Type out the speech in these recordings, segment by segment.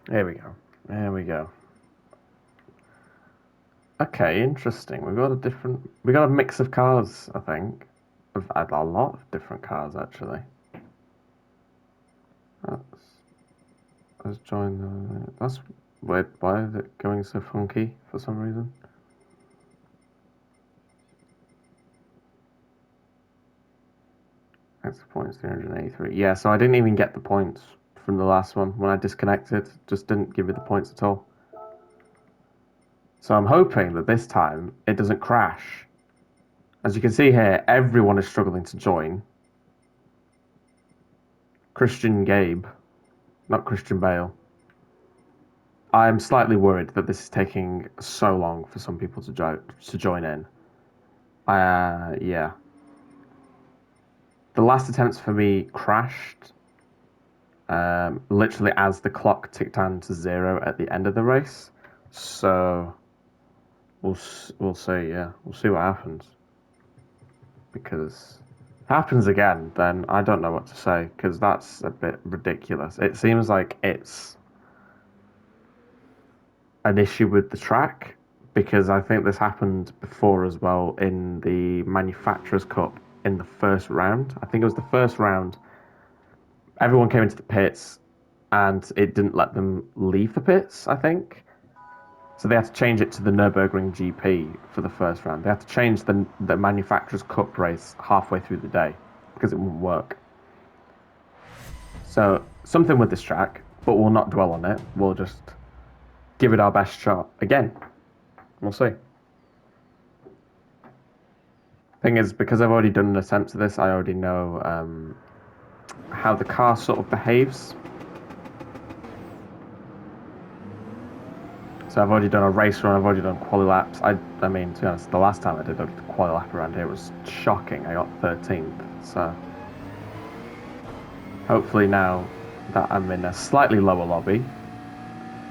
There we go. There we go. Okay, interesting. We got a mix of cars, I think. We've had a lot of different cars, actually. Let's, let's join the... That's weird. Why is it going so funky for some reason? Extra points, 383. Yeah, so I didn't even get the points from the last one when I disconnected. Just didn't give me the points at all. So I'm hoping that this time it doesn't crash. As you can see here, everyone is struggling to join. Christian Gabe, not Christian Bale. I'm slightly worried that this is taking so long for some people to join in. Yeah. The last attempts for me crashed literally as the clock ticked down to 0 at the end of the race. So we'll see. Yeah, we'll see what happens. Because if it happens again, then I don't know what to say because that's a bit ridiculous. It seems like it's an issue with the track because I think this happened before as well in the Manufacturers' Cup in the first round. I think it was the first round. Everyone came into the pits and it didn't let them leave the pits, I think. So they had to change it to the Nürburgring GP for the first round. They had to change the Manufacturers' Cup race halfway through the day because it wouldn't work. So something with this track, but we'll not dwell on it. We'll just give it our best shot again. We'll see. Thing is, because I've already done an attempt at this, I already know how the car sort of behaves. So I've already done a race run, I've already done quali laps. I mean, to be honest, the last time I did a quali lap around here was shocking. I got 13th. So hopefully now that I'm in a slightly lower lobby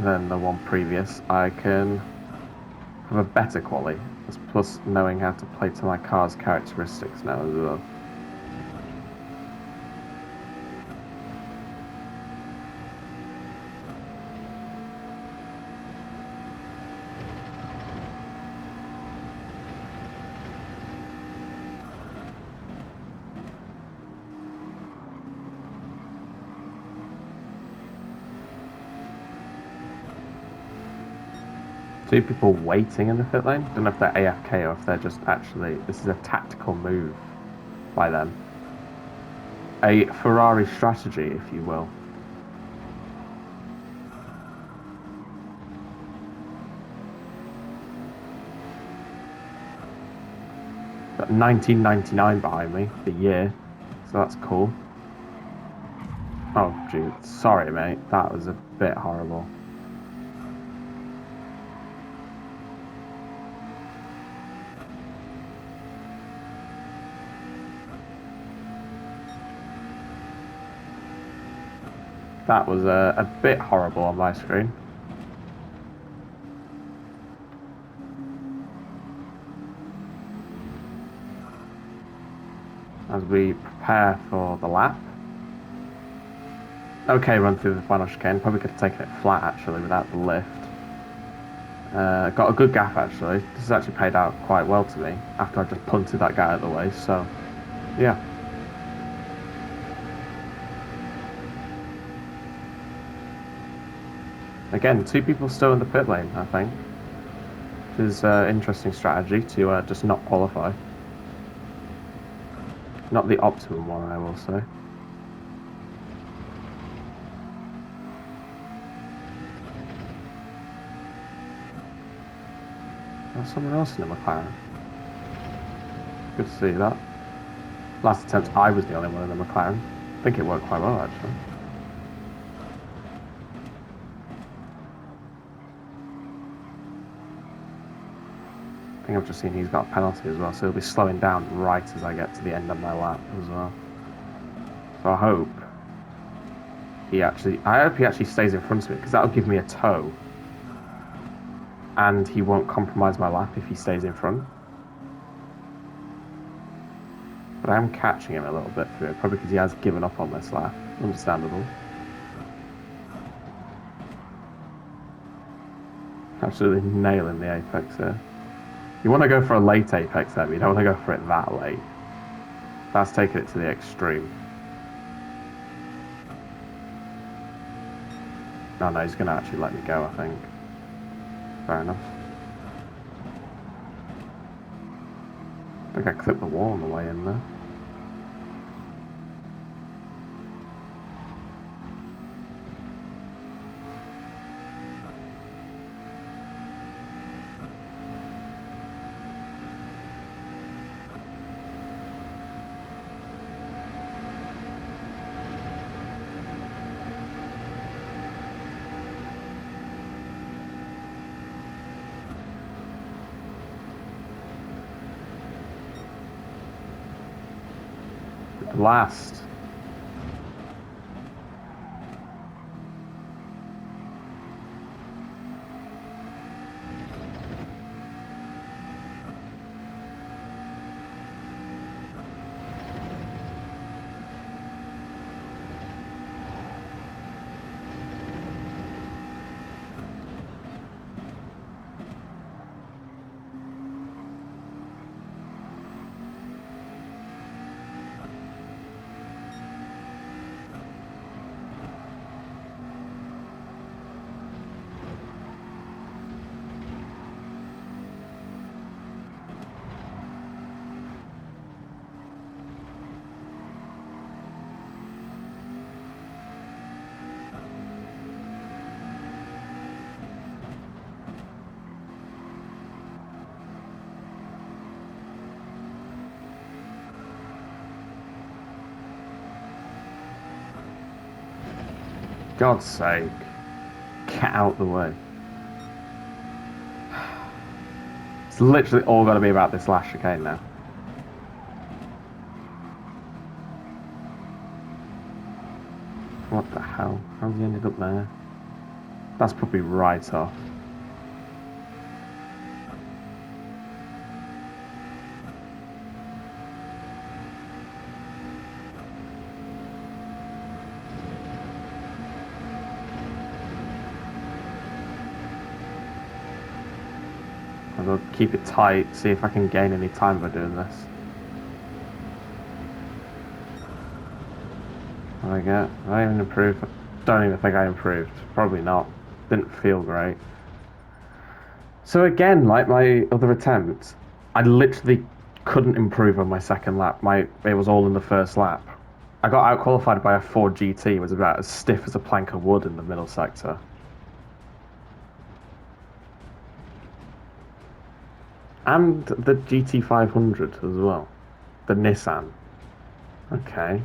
than the one previous, I can have a better quali. Plus knowing how to play to my car's characteristics now as well. Two people waiting in the pit lane. Don't know if they're AFK or if they're just actually. This is a tactical move by them. A Ferrari strategy, if you will. Got 1999 behind me, the year, so that's cool. Oh, gee, sorry, mate. That was a bit horrible. That was a bit horrible on my screen. As we prepare for the lap. Okay, run through the final chicane. Probably could have taken it flat actually without the lift. Got a good gap actually. This has actually paid out quite well to me after I just punted that guy out of the way. So, yeah. Again, two people still in the pit lane, I think. Which is an interesting strategy to just not qualify. Not the optimum one, I will say. There's someone else in the McLaren. Good to see that. Last attempt, I was the only one in the McLaren. I think it worked quite well, actually. I think I've just seen he's got a penalty as well, so he'll be slowing down right as I get to the end of my lap as well. So I hope he actually stays in front of me, because that'll give me a tow. And he won't compromise my lap if he stays in front. But I am catching him a little bit through it, probably because he has given up on this lap. Understandable. Absolutely nailing the apex here. You want to go for a late apex there, but you don't want to go for it that late. That's taking it to the extreme. No, no, he's going to actually let me go, I think. Fair enough. I think I clipped the wall on the way in there. Last. God's sake. Get out the way. It's literally all got to be about this last chicane now. What the hell? How's he ended up there? That's probably right off. I'll keep it tight, see if I can gain any time by doing this. What did I get? Did I even improve? Don't even think I improved. Probably not. Didn't feel great. So again, like my other attempt, I literally couldn't improve on my second lap. It was all in the first lap. I got out qualified by a Ford GT. It was about as stiff as a plank of wood in the middle sector. And the GT500 as well. The Nissan. Okay.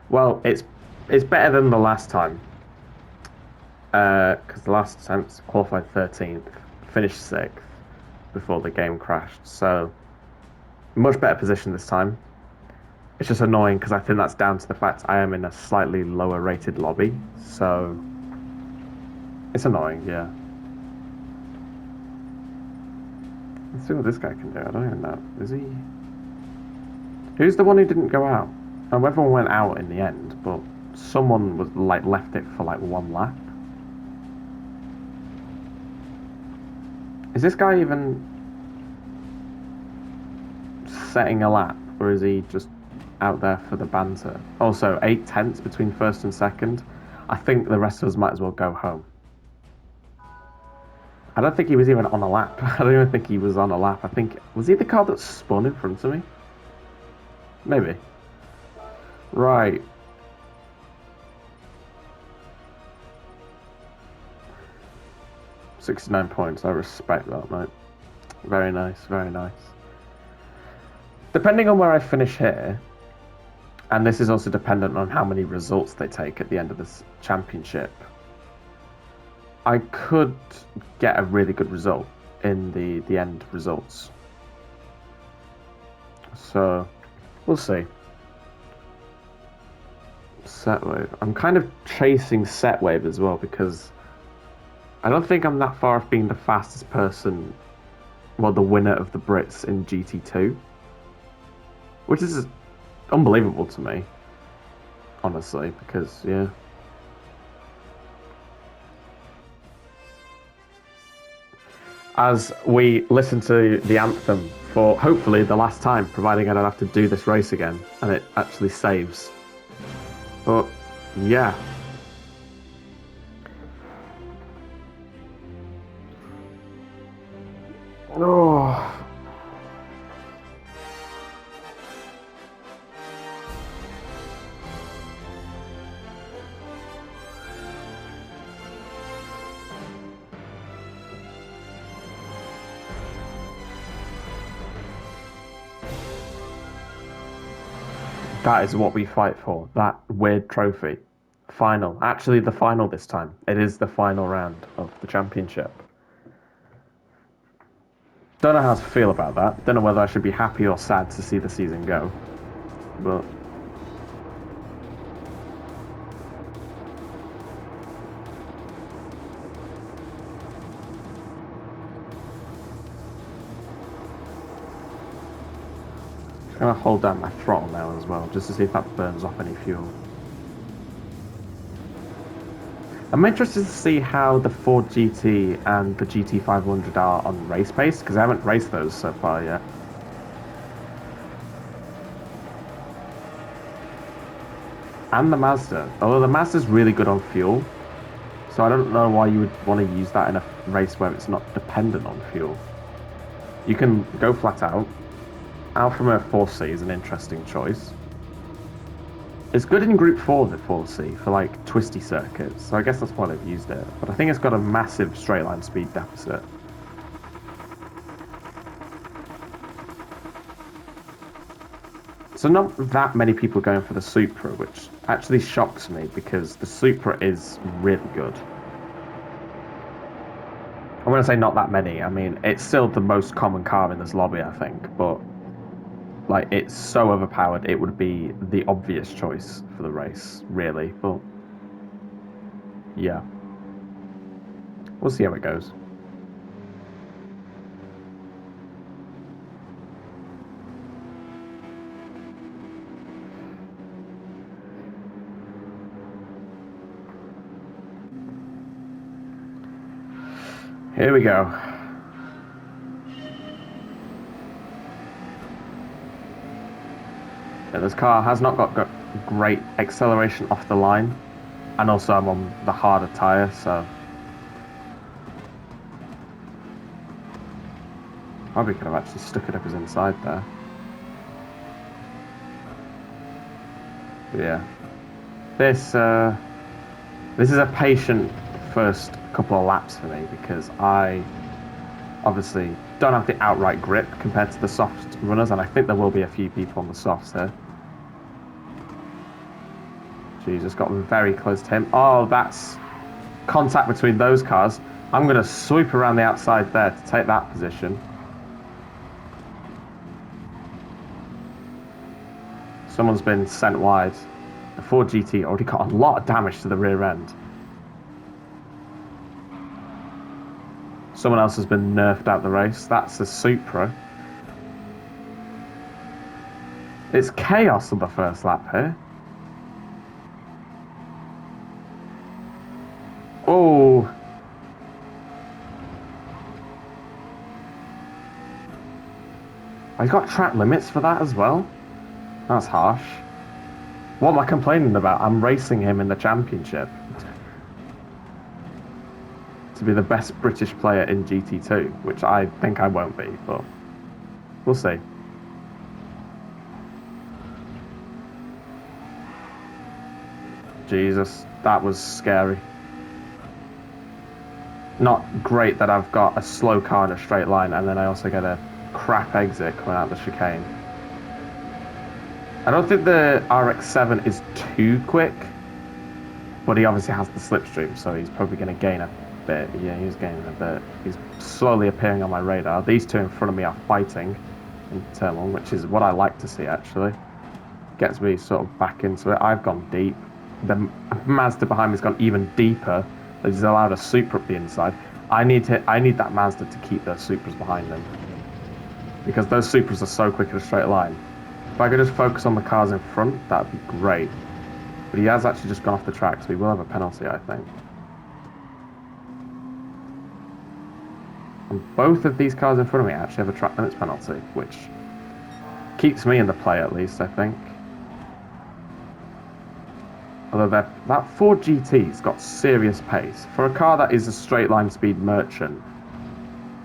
Well, it's better than the last time. Because the last attempt qualified 13th, finished 6th before the game crashed. So, much better position this time. It's just annoying because I think that's down to the fact I am in a slightly lower rated lobby. So, it's annoying, yeah. Let's see what this guy can do. I don't even know. Is he... Who's the one who didn't go out? Oh, everyone went out in the end, but someone was left it for one lap. Is this guy even setting a lap, or is he just out there for the banter? Also, 8 tenths between first and second. I think the rest of us might as well go home. I don't think he was even on a lap. I don't even think he was on a lap. I think... Was he the car that spun in front of me? Maybe. Right. $69 points. I respect that, mate. Very nice, very nice. Depending on where I finish here, and this is also dependent on how many results they take at the end of this championship, I could get a really good result in the end results. So, we'll see. Set wave. I'm kind of chasing set wave as well because I don't think I'm that far off being the fastest person, well, the winner of the Brits in GT2, which is unbelievable to me, honestly, because, yeah. as we listen to the anthem for hopefully the last time, providing I don't have to do this race again and it actually saves. But yeah. Oh. That is what we fight for. That weird trophy. Final. Actually, the final this time. It is the final round of the championship. Don't know how to feel about that. Don't know whether I should be happy or sad to see the season go. But I'm gonna hold down my throttle now as well, just to see if that burns off any fuel. I'm interested to see how the Ford GT and the GT500 are on race pace, because I haven't raced those so far yet. And the Mazda. Although the Mazda's really good on fuel, so I don't know why you would want to use that in a race where it's not dependent on fuel. You can go flat out. Alfa Romeo 4C is an interesting choice. It's good in Group 4, the 4C, for like twisty circuits, so I guess that's why they've used it. But I think it's got a massive straight line speed deficit. So not that many people going for the Supra, which actually shocks me because the Supra is really good. I'm going to say not that many. I mean, it's still the most common car in this lobby, I think, but like it's so overpowered, it would be the obvious choice for the race, really. But yeah, we'll see how it goes. Here we go. Yeah, this car has not got great acceleration off the line, and also I'm on the harder tyre, so probably could have actually stuck it up his inside there. But yeah, this is a patient first couple of laps for me because I obviously don't have the outright grip compared to the soft runners, and I think there will be a few people on the softs here. Jesus, got very close to him. Oh, that's contact between those cars. I'm going to sweep around the outside there to take that position. Someone's been sent wide. The Ford GT already got a lot of damage to the rear end. Someone else has been nerfed out the race. That's the Supra. It's chaos on the first lap here. Oh. I got track limits for that as well. That's harsh. What am I complaining about? I'm racing him in the championship to be the best British player in GT2, which I think I won't be, but we'll see. Jesus, that was scary. Not great that I've got a slow car in a straight line and then I also get a crap exit coming out of the chicane. I don't think the RX-7 is too quick, but he obviously has the slipstream, so he's probably going to gain a bit. Yeah, he's gaining a bit. He's slowly appearing on my radar. These two in front of me are fighting in turn one, which is what I like to see, actually. Gets me sort of back into it. I've gone deep. The Mazda behind me's gone even deeper. He's allowed a Supra up the inside. I need that Mazda to keep those Supras behind him, because those Supras are so quick in a straight line. If I could just focus on the cars in front, that'd be great. But he has actually just gone off the track, so he will have a penalty, I think. And both of these cars in front of me actually have a track limits penalty, which keeps me in the play at least, I think. Although that Ford GT's got serious pace. For a car that is a straight line speed merchant,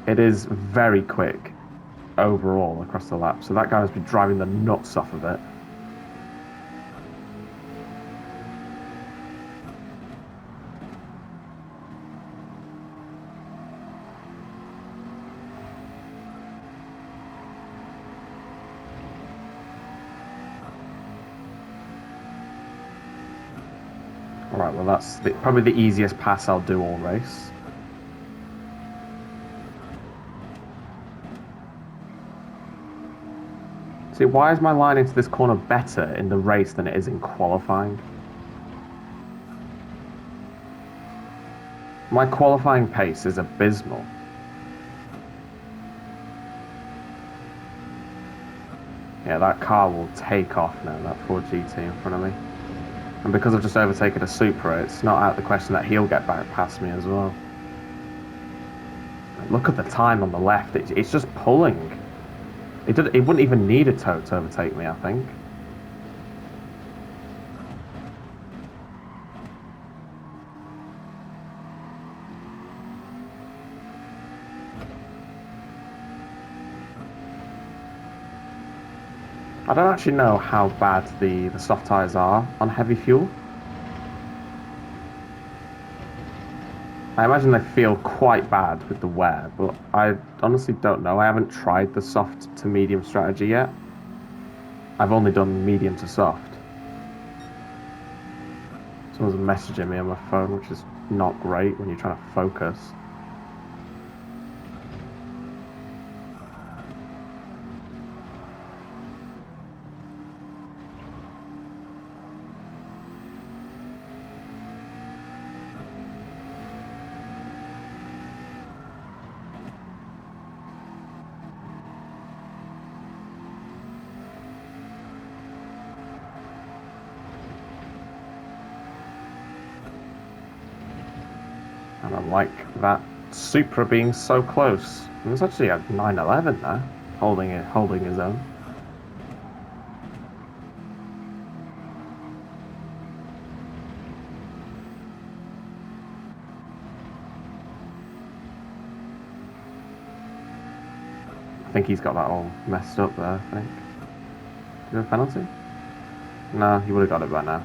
it is very quick overall across the lap. So that guy must be driving the nuts off of it. Alright, well that's probably the easiest pass I'll do all race. See, why is my line into this corner better in the race than it is in qualifying? My qualifying pace is abysmal. Yeah, that car will take off now, that Ford GT in front of me. And because I've just overtaken a Supra, it's not out of the question that he'll get back past me as well. Look at the time on the left, it's just pulling. It wouldn't even need a tow to overtake me, I think. I don't actually know how bad the soft tyres are on heavy fuel. I imagine they feel quite bad with the wear, but I honestly don't know. I haven't tried the soft to medium strategy yet. I've only done medium to soft. Someone's messaging me on my phone, which is not great when you're trying to focus. And I like that Supra being so close. And there's actually a 911 there, holding his own. I think he's got that all messed up there, I think. Is there a penalty? No, he would have got it by now.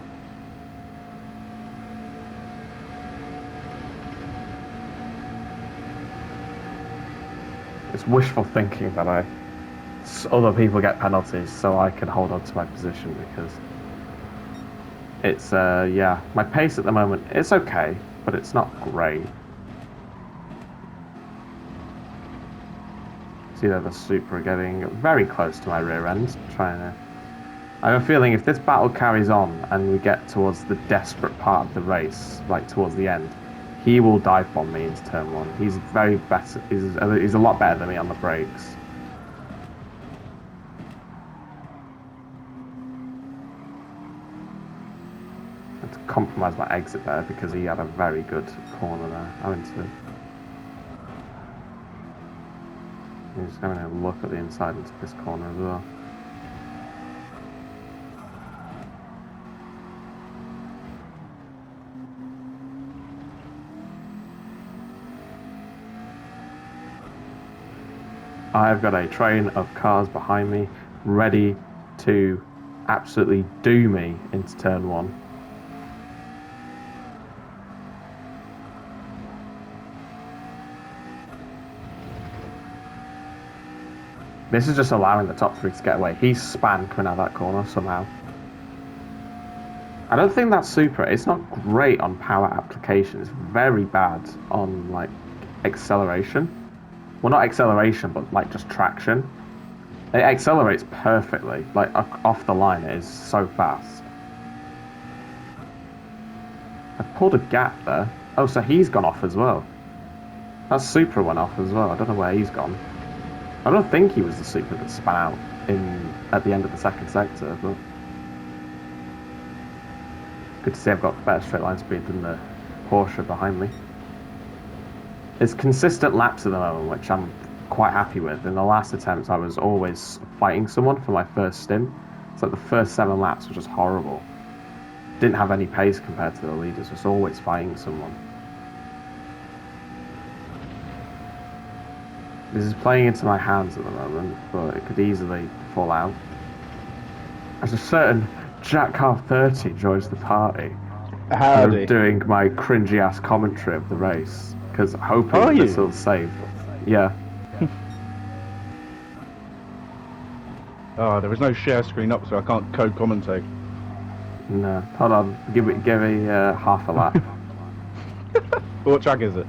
It's wishful thinking that other people get penalties so I can hold on to my position, because it's, yeah, my pace at the moment, it's okay, but it's not great. See there, the Supra getting very close to my rear end, trying to... I have a feeling if this battle carries on and we get towards the desperate part of the race, like towards the end, he will dive bomb me into turn one. He's very better. He's a lot better than me on the brakes. I had to compromise my exit there because he had a very good corner there. He's having a look at the inside into this corner as well. I've got a train of cars behind me, ready to absolutely do me into turn one. This is just allowing the top three to get away. He's span coming out of that corner somehow. I don't think that's super. It's not great on power application. It's very bad on, like, acceleration. Well, not acceleration, but, like, just traction. It accelerates perfectly. Like, off the line, it is so fast. I pulled a gap there. Oh, so he's gone off as well. That Supra went off as well. I don't know where he's gone. I don't think he was the Supra that span out at the end of the second sector, but... Good to see I've got better straight line speed than the Porsche behind me. It's consistent laps at the moment, which I'm quite happy with. In the last attempts, I was always fighting someone for my first stint. It's like the first 7 laps were just horrible. Didn't have any pace compared to the leaders, just always fighting someone. This is playing into my hands at the moment, but it could easily fall out. As a certain Jack Car 30 joins the party. Howdy. I'm doing my cringy ass commentary of the race because hoping Are that this you? will save. Yeah. Oh, there is no share screen up, so I can't co-commentate. No. Hold on. Give me half a lap. What track is it?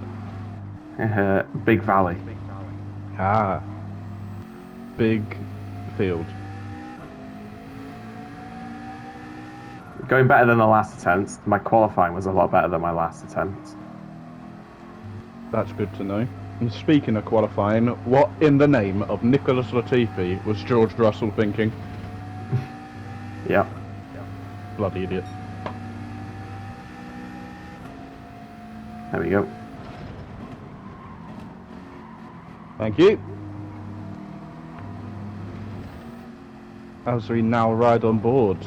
Big Valley. Ah. Big field. Going better than the last attempt. My qualifying was a lot better than my last attempt. That's good to know. And speaking of qualifying, what in the name of Nicholas Latifi was George Russell thinking? Yep. Bloody idiot. There we go. Thank you. As we now ride on board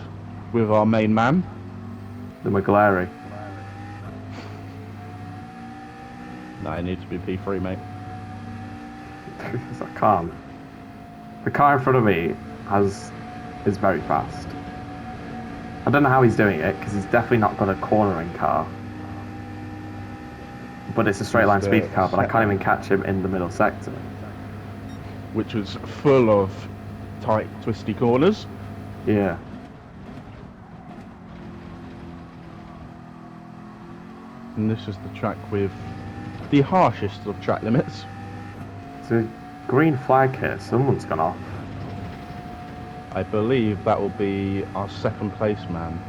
with our main man. The McGlary. No, it needs to be P3, mate. I can't. The car in front of me is very fast. I don't know how he's doing it because he's definitely not got a cornering car. But it's a straight line speed car, but I can't even catch him in the middle sector. Which was full of tight, twisty corners. Yeah. And this is the track with the harshest of track limits. There's a green flag here. Someone's gone off. I believe that will be our second place man,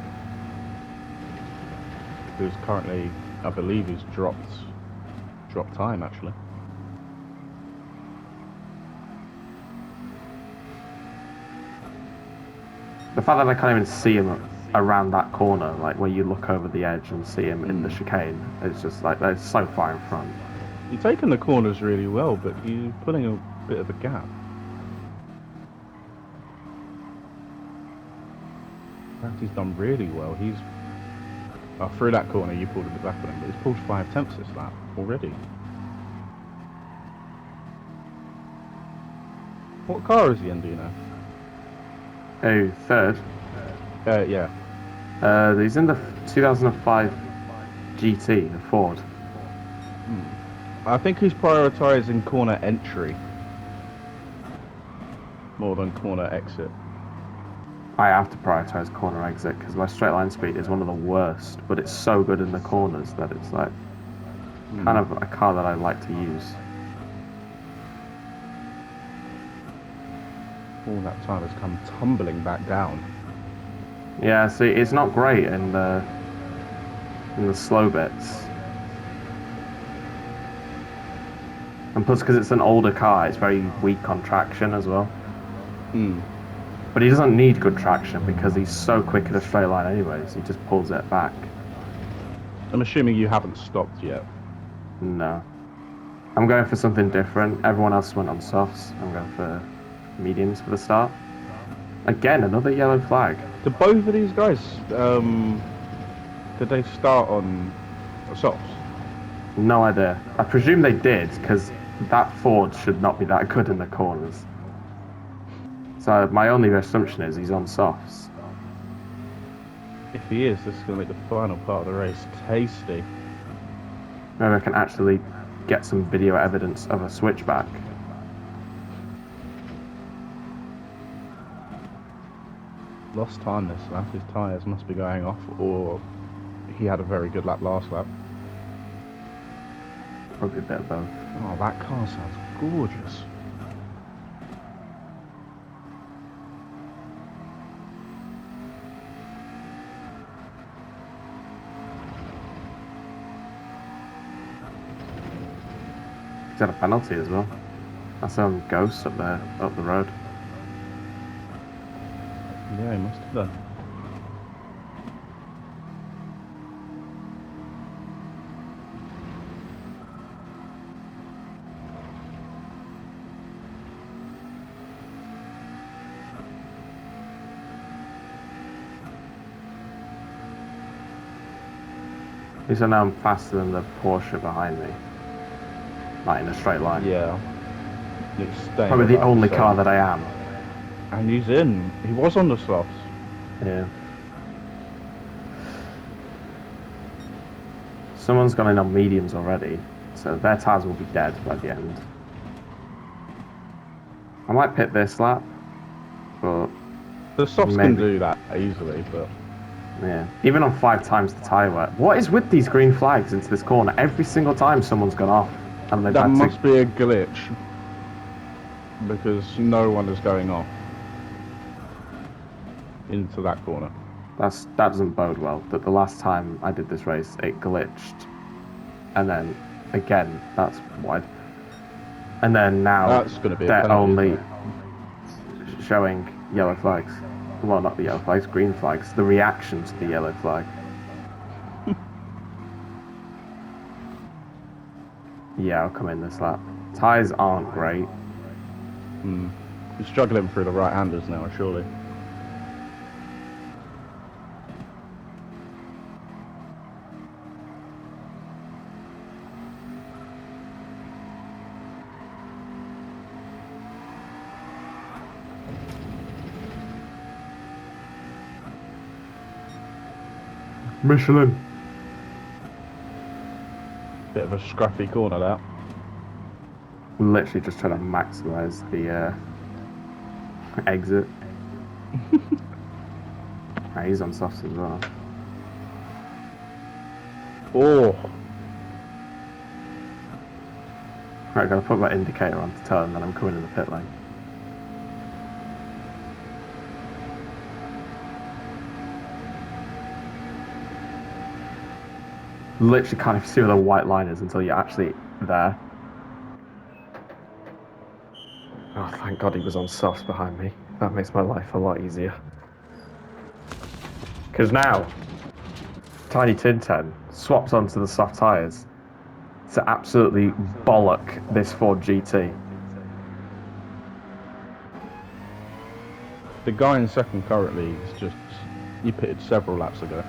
who's currently, I believe, he's dropped time actually. The fact that I can't even see him around that corner, like where you look over the edge and see him in the chicane, it's just like it's so far in front. You're taking the corners really well, but you're putting a bit of a gap. He's done really well. He's through that corner you pulled a bit back on him, but he's pulled 5 tenths this lap already. What car is he in, do you know? Oh, third. Yeah. He's in the 2005 GT, the Ford. I think he's prioritising corner entry more than corner exit. I have to prioritise corner exit because my straight line speed is one of the worst, but it's so good in the corners that it's like kind of a car that I like to use. All that time has come tumbling back down. Yeah, see, it's not great in the slow bits. And plus, because it's an older car, it's very weak on traction as well. But he doesn't need good traction because he's so quick in a straight line anyways. He just pulls it back. I'm assuming you haven't stopped yet. No. I'm going for something different. Everyone else went on softs. I'm going for mediums for the start. Again, another yellow flag. Did both of these guys, did they start on softs? No idea. I presume they did because that Ford should not be that good in the corners. So my only assumption is he's on softs. If he is, this is going to make the final part of the race tasty. Maybe I can actually get some video evidence of a switchback. Lost time this lap, his tyres must be going off, or he had a very good lap last lap. Probably a bit of both. Oh, that car sounds gorgeous. He's had a penalty as well. That's some ghost up there, up the road. Yeah, he must have done. At least I know I'm faster than the Porsche behind me. Like in a straight line. Yeah. It's staying Probably the about only the car same. that I am. And he's in. He was on the softs. Yeah. Someone's gone in on mediums already, so their tyres will be dead by the end. I might pit this lap, but The softs can maybe. do that easily, but Yeah. Even on 5 times the tyre wear. What is with these green flags into this corner? Every single time someone's gone off, and they've that had to. must be a glitch because no one is going off into that corner. That doesn't bode well. That the last time I did this race, it glitched, and then again, that's wide. And then now That's going to be a they're penalty, isn't only it? showing yellow flags. Well, not the yellow flags, green flags. The reaction to the yellow flag. Yeah, I'll come in this lap. Tyres aren't great. He's struggling through the right-handers now, surely. Michelin. Bit of a scruffy corner, that. Literally just trying to maximise the exit. He's on softs as well. Oh, Right, gotta put that indicator on to tell him that I'm coming in the pit lane. Literally can't even see where the white line is until you're actually there. Oh, thank God he was on softs behind me. That makes my life a lot easier. Because now, Tiny Tin Ten swaps onto the soft tyres to absolutely bollock this Ford GT. the guy in second currently is just... He pitted several laps ago.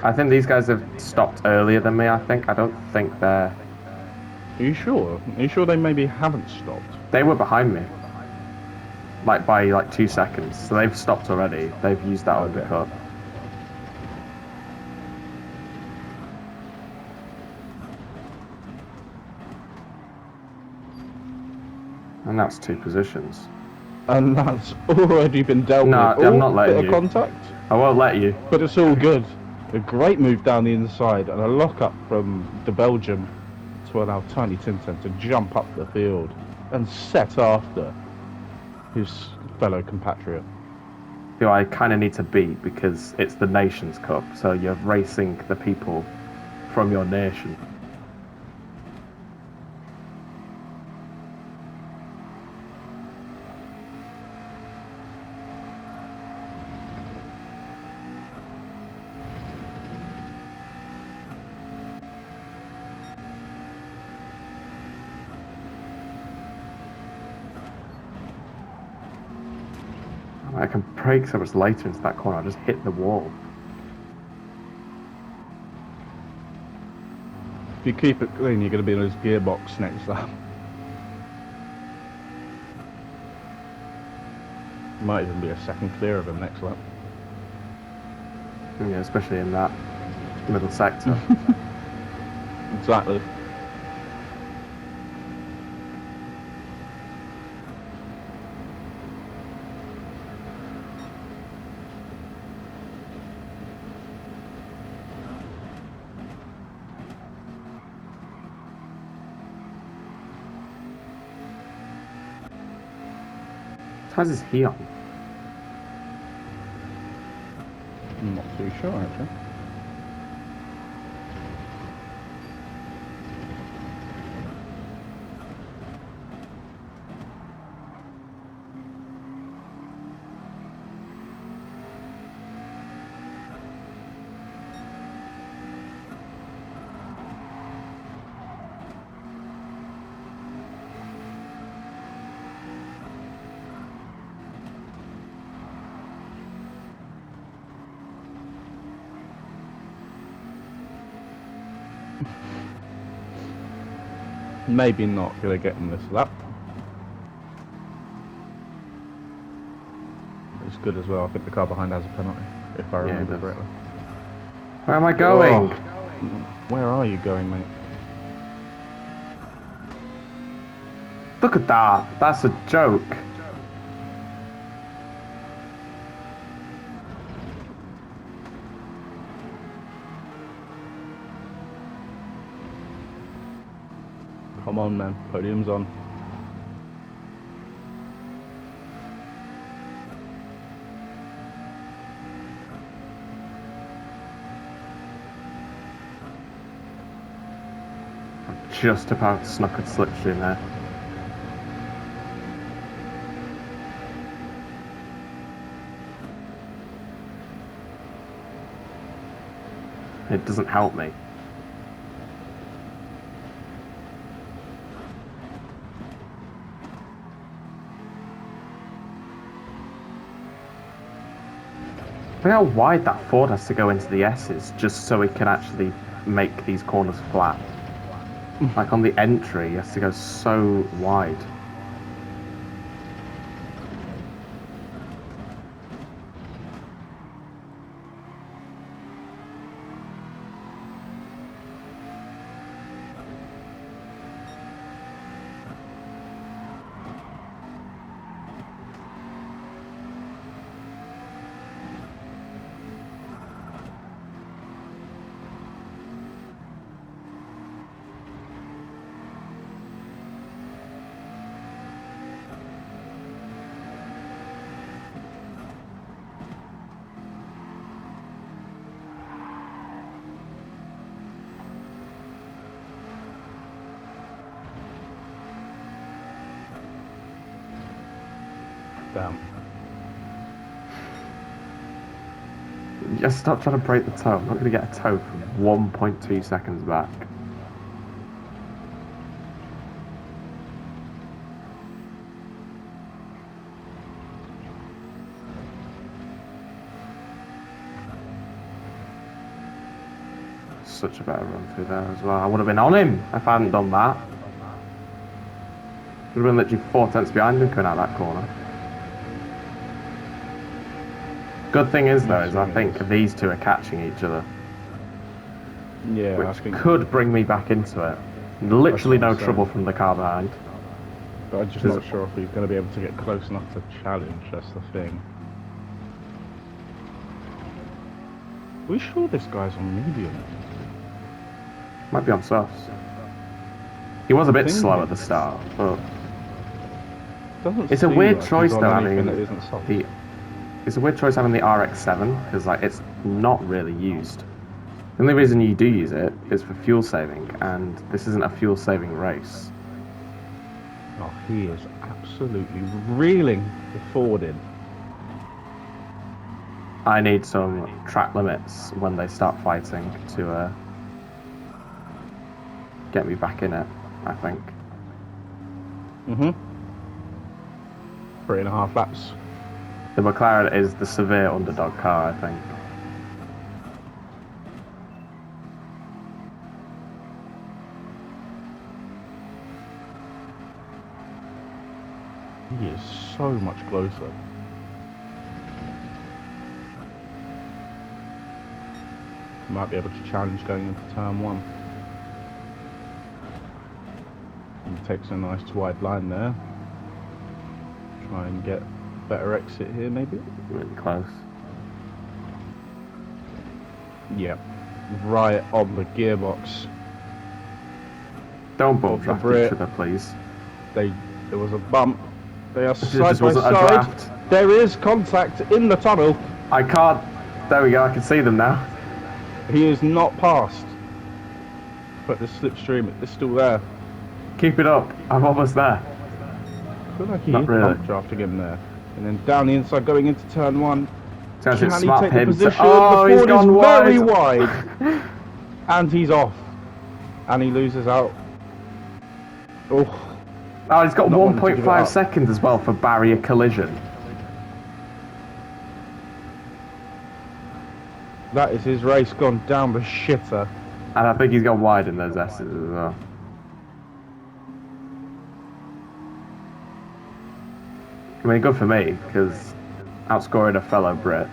I think these guys have stopped earlier than me, I think. I don't think they're... Are you sure? Are you sure they maybe haven't stopped? They were behind me. Like, by, 2 seconds. So they've stopped already. They've used that Okay. undercut. And that's 2 positions. And that's already been dealt No, with. I'm Oh, not letting bit you. of contact. I won't let you. But it's all good. A great move down the inside and a lock-up from the Belgium to allow Tiny Tintin to jump up the field and set after his fellow compatriot. Who I kind of need to beat because it's the Nations Cup. So you're racing the people from your nation. I can brake so much later into that corner. I just hit the wall. If you keep it clean, you're going to be in his gearbox next lap. Might even be a second clear of him next lap. Yeah, especially in that middle sector. Exactly. What size is he on? I'm not too sure, actually. Maybe not going to get in this lap. It's good as well. I think the car behind has a penalty, if I remember correctly. Where am I going? Oh, where are you going, mate? Look at that. That's a joke. Come on, man. Podium's on. Just about snuck a slipstream there. It doesn't help me. Look how wide that Ford has to go into the S's just so it can actually make these corners flat. Like on the entry, he has to go so wide. Damn. Just stop trying to break the toe. I'm not going to get a toe from 1.2 seconds back. Such a better run through there as well. I would have been on him if I hadn't done that. Would have been literally 4 tenths behind him coming out that corner. Good thing is though, is I think these two are catching each other. Yeah, which I think could bring me back into it. Literally no trouble from the car behind. But I'm just not sure if he's going to be able to get close enough to challenge, that's the thing. Are we sure this guy's on medium? Might be on softs. He was a bit slow at the start, but it's a weird choice though having the. It's a weird choice having the RX-7 because like it's not really used. The only reason you do use it is for fuel saving, and this isn't a fuel saving race. Oh, he is absolutely reeling the Ford in. I need some track limits when they start fighting to get me back in it, I think. 3.5 laps. The McLaren is the severe underdog car, I think. He is so much closer. Might be able to challenge going into turn 1. He takes a nice wide line there. Try and get better exit here, maybe? Really close. Yeah. Right on the gearbox. Don't bump draft each other, please. There was a bump. They are side by wasn't a side. draft. There is contact in the tunnel. I can't. There we go. I can see them now. He is not passed. But the slipstream is still there. Keep it up. I'm almost there. I feel like he Not is really. bump drafting him there. And then down the inside, going into turn 1. Can Can he take the him position? Oh, The he's Ford gone is wide. very wide. And he's off. And he loses out. Oh. Oh, he's got Not wanting to give it 1.5 up. seconds as well for barrier collision. That is his race gone down the shitter. And I think he's gone wide in those S's as well. I mean, good for me, because outscoring a fellow Brit.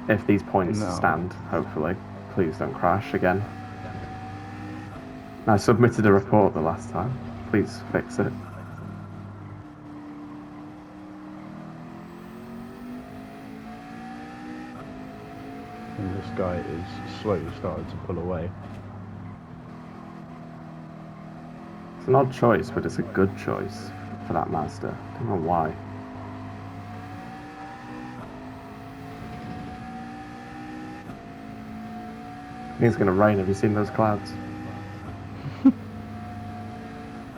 If these points No. stand, hopefully. Please don't crash again. I submitted a report the last time. Please fix it. And this guy is slowly starting to pull away. It's an odd choice, but it's a good choice for that Mazda. I don't know why. I think it's going to rain. Have you seen those clouds?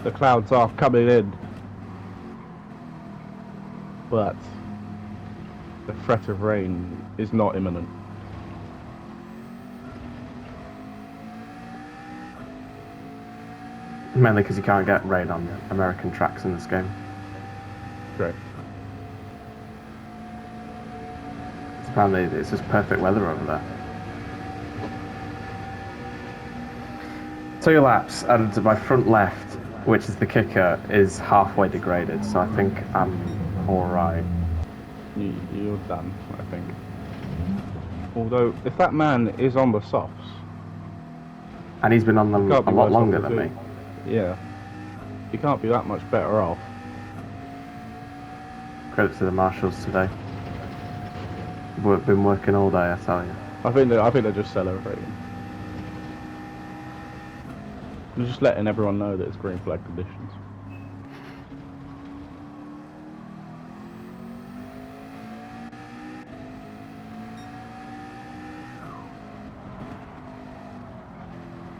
The clouds are coming in, but the threat of rain is not imminent. Mainly because you can't get rain on American tracks in this game. Great. Apparently, it's just perfect weather over there. 2 laps, and my front left, which is the kicker, is halfway degraded, so I think I'm alright. You're done, I think. Although, if that man is on the softs, And he's been on them can't a be lot worse longer off than me. yeah, he can't be that much better off. Credit to the marshals today. We've been working all day, I tell you. I think they're just celebrating. They're just letting everyone know that it's green flag conditions.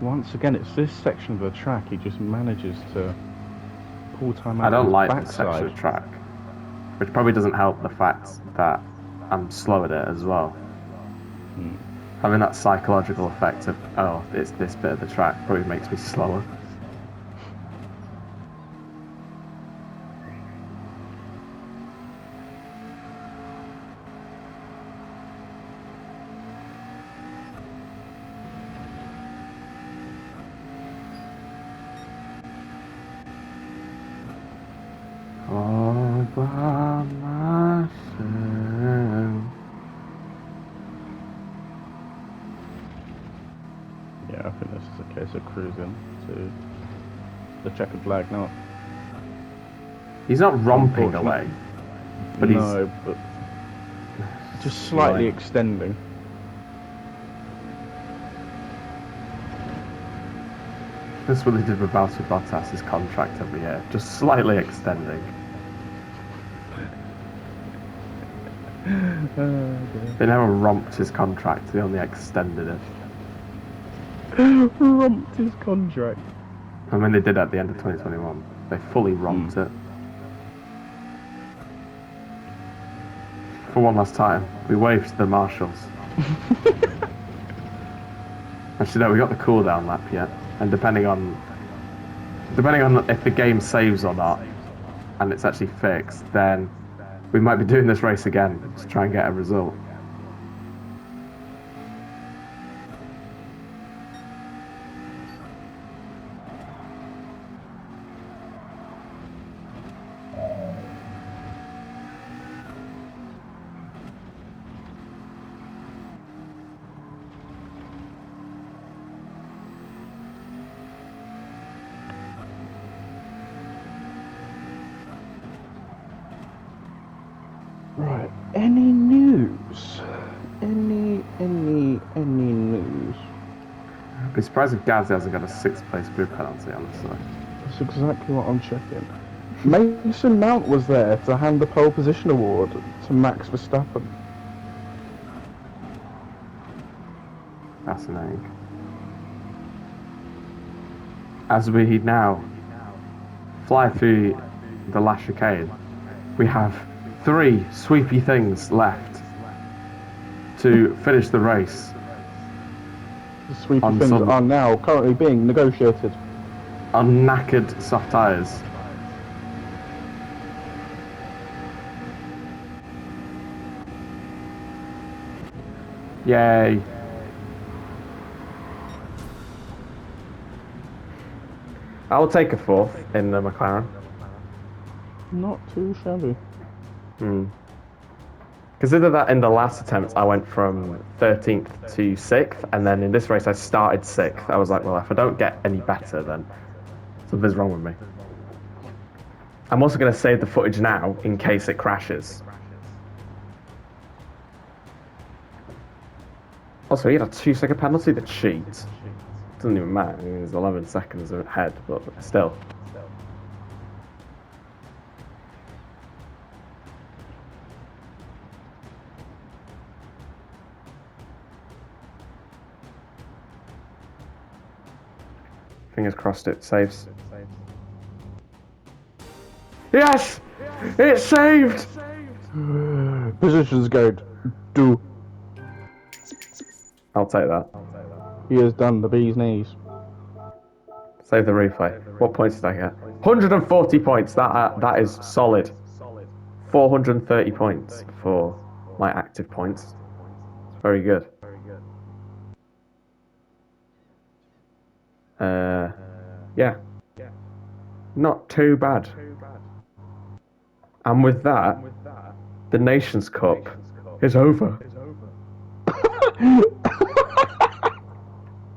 Once again, it's this section of the track he just manages to pull time out. I don't of his like backside. this section of track, which probably doesn't help the fact that I'm slow at it as well. Having that psychological effect of, oh, it's this bit of the track probably makes me slower. All by myself. Yeah, I think this is a case of cruising to the checkered flag now. He's not romping away, but no, but just slightly extending. That's what they did with Valtteri Bottas' contract every year, just slightly extending. They never romped his contract, they only extended it. Romped his contract. I mean, they did at the end of 2021. They fully romped it. For one last time, we waved to the marshals. Actually, no, we got the cooldown lap yet, and depending on if the game saves or not, and it's actually fixed, then we might be doing this race again to try and get a result. Right. Any news? Any news? I'd be surprised if Gazzy hasn't got a 6th place grid penalty, honestly. That's exactly what I'm checking. Mason Mount was there to hand the pole position award to Max Verstappen. Fascinating. As we now fly through the last chicane, we have 3 sweepy things left to finish the race. The sweepy things are now currently being negotiated. On knackered soft tyres. Yay. I'll take a fourth in the McLaren. Not too shabby. Hmm. Consider that in the last attempt, I went from 13th to 6th, and then in this race, I started 6th. I was like, well, if I don't get any better, then something's wrong with me. I'm also going to save the footage now in case it crashes. Also, he had a 2-second penalty to cheat. Doesn't even matter. I mean, there's 11 seconds ahead, but still. Fingers crossed it saves. Yes! It's saved! Positions going. Do. I'll take that. He has done the bee's knees. Save the replay. What points did I get? 140 points. That is solid. 430 points for my active points. It's very good. Yeah. Not too bad. And with that, the Nations Cup is over.